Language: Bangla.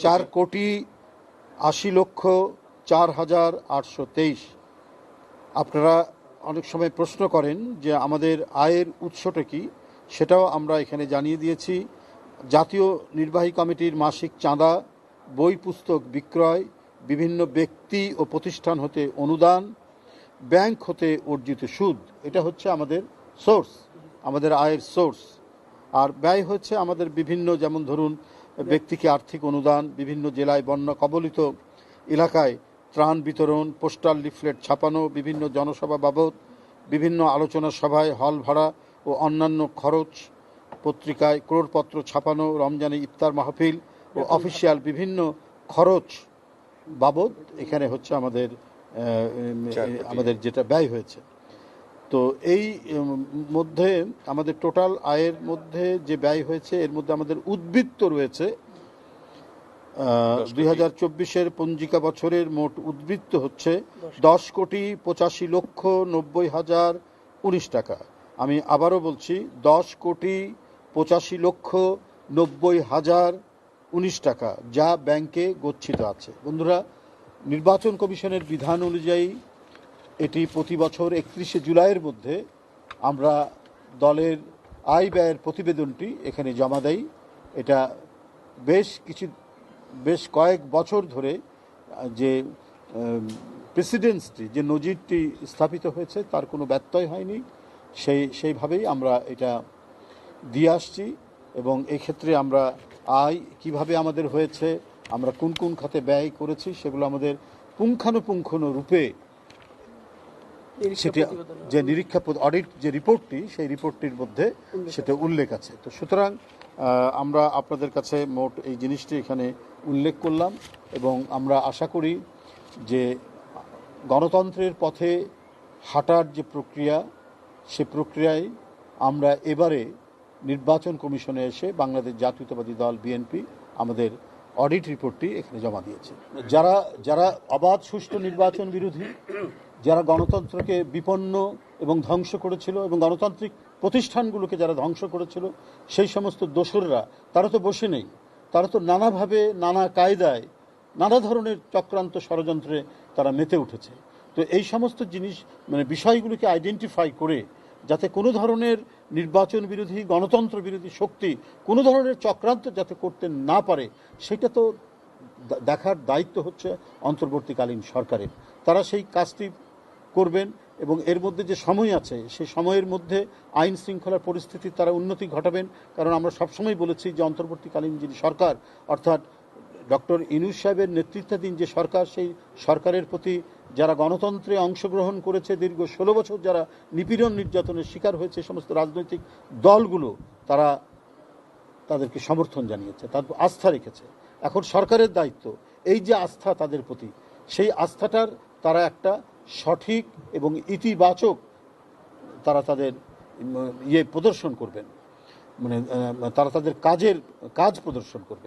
4,80,04,823। আপনারা অনেক সময় প্রশ্ন করেন যে আমাদের আয়ের উৎসটা কি, সেটাও আমরা এখানে জানিয়ে দিয়েছি। জাতীয় নির্বাহী কমিটির মাসিক চাঁদা, বই পুস্তক বিক্রয়, বিভিন্ন ব্যক্তি ও প্রতিষ্ঠান হতে অনুদান, ব্যাংক হতে অর্জিত সুদ, এটা হচ্ছে আমাদের সোর্স, আমাদের আয়ের সোর্স। আর ব্যয় হচ্ছে আমাদের বিভিন্ন, যেমন ধরুন ব্যক্তিকে আর্থিক অনুদান, বিভিন্ন জেলায় বন্যা কবলিত এলাকায় ত্রাণ বিতরণ, পোস্টাল লিফলেট ছাপানো, বিভিন্ন জনসভা বাবদ, বিভিন্ন আলোচনা সভায় হল ভাড়া ও অন্যান্য খরচ, পত্রিকায় ক্রোড়পত্র ছাপানো, রমজানে ইফতার মাহফিল ও অফিসিয়াল বিভিন্ন খরচ বাবদ এখানে হচ্ছে আমাদের যেটা ব্যয় হয়েছে। তো এই মধ্যে আমাদের টোটাল আয়ের মধ্যে যে ব্যয় হয়েছে, এর মধ্যে আমাদের উদ্বৃত্ত রয়েছে 2024-এর পঞ্জিকা বছরের মোট উদ্বৃত্ত হচ্ছে 10,85,90,019 টাকা। আমি আবারও বলছি, 10,85,90,019 টাকা, যা ব্যাংকে গচ্ছিত আছে। বন্ধুরা, নির্বাচন কমিশনের বিধান অনুযায়ী এটি প্রতি বছর 31শে জুলাইয়ের মধ্যে আমরা দলের আয় ব্যয়ের প্রতিবেদনটি এখানে জমা দেই। এটা বেশ কয়েক বছর ধরে যে প্রেসিডেন্সটি, যে নজিরটি স্থাপিত হয়েছে, তার কোনো ব্যত্যয় হয়নি। সেইভাবেই আমরা এটা দিয়ে আসছি। এবং এক্ষেত্রে আমরা আয় কিভাবে আমাদের হয়েছে, আমরা কোন কোন খাতে ব্যয় করেছি, সেগুলো আমাদের পুঙ্খানুপুঙ্খ রূপে সেটি যে নিরীক্ষা অডিট যে রিপোর্টটি, সেই রিপোর্টটির মধ্যে সেটা উল্লেখ আছে। তো সুতরাং আমরা আপনাদের কাছে মোট এই জিনিসটি এখানে উল্লেখ করলাম। এবং আমরা আশা করি যে গণতন্ত্রের পথে হাঁটার যে প্রক্রিয়া, সে প্রক্রিয়ায় আমরা এবারে নির্বাচন কমিশনে এসে বাংলাদেশ জাতীয়তাবাদী দল বিএনপি আমাদের অডিট রিপোর্টটি এখানে জমা দিয়েছে। যারা অবাধ সুষ্ঠু নির্বাচন বিরোধী, যারা গণতন্ত্রকে বিপন্ন এবং ধ্বংস করেছিল এবং গণতান্ত্রিক প্রতিষ্ঠানগুলোকে যারা ধ্বংস করেছিল, সেই সমস্ত দোসররা তারা তো বসে নেই। তারা তো নানাভাবে, নানা কায়দায়, নানা ধরনের চক্রান্ত ষড়যন্ত্রে তারা মেতে উঠেছে। তো এই সমস্ত জিনিস, বিষয়গুলোকে আইডেন্টিফাই করে যাতে কোনো ধরনের নির্বাচন বিরোধী, গণতন্ত্র বিরোধী শক্তি কোনো ধরনের চক্রান্ত যাতে করতে না পারে, সেটা তো দেখার দায়িত্ব হচ্ছে অন্তর্বর্তীকালীন সরকারের। তারা সেই কাজটি করবেন এবং এর মধ্যে যে সময় আছে, সেই সময়ের মধ্যে আইন শৃঙ্খলার পরিস্থিতির তারা উন্নতি ঘটাবেন। কারণ আমরা সবসময় বলেছি যে অন্তর্বর্তীকালীন যিনি সরকার, অর্থাৎ ডক্টর ইউনূস সাহেবের নেতৃত্বাধীন যে সরকার, সেই সরকারের প্রতি যারা গণতন্ত্রে অংশগ্রহণ করেছে, দীর্ঘ 16 বছর যারা নিপীড়ন নির্যাতনের শিকার হয়েছে, সমস্ত রাজনৈতিক দলগুলো তারা তাদেরকে সমর্থন জানিয়েছে, তাদের আস্থা রেখেছে। এখন সরকারের দায়িত্ব এই যে আস্থা তাদের প্রতি, সেই আস্থাটার তারা একটা সঠিক এবং ইতিবাচক তারা তাদের প্রদর্শন করবেন, তারা তাদের কাজ প্রদর্শন করবেন।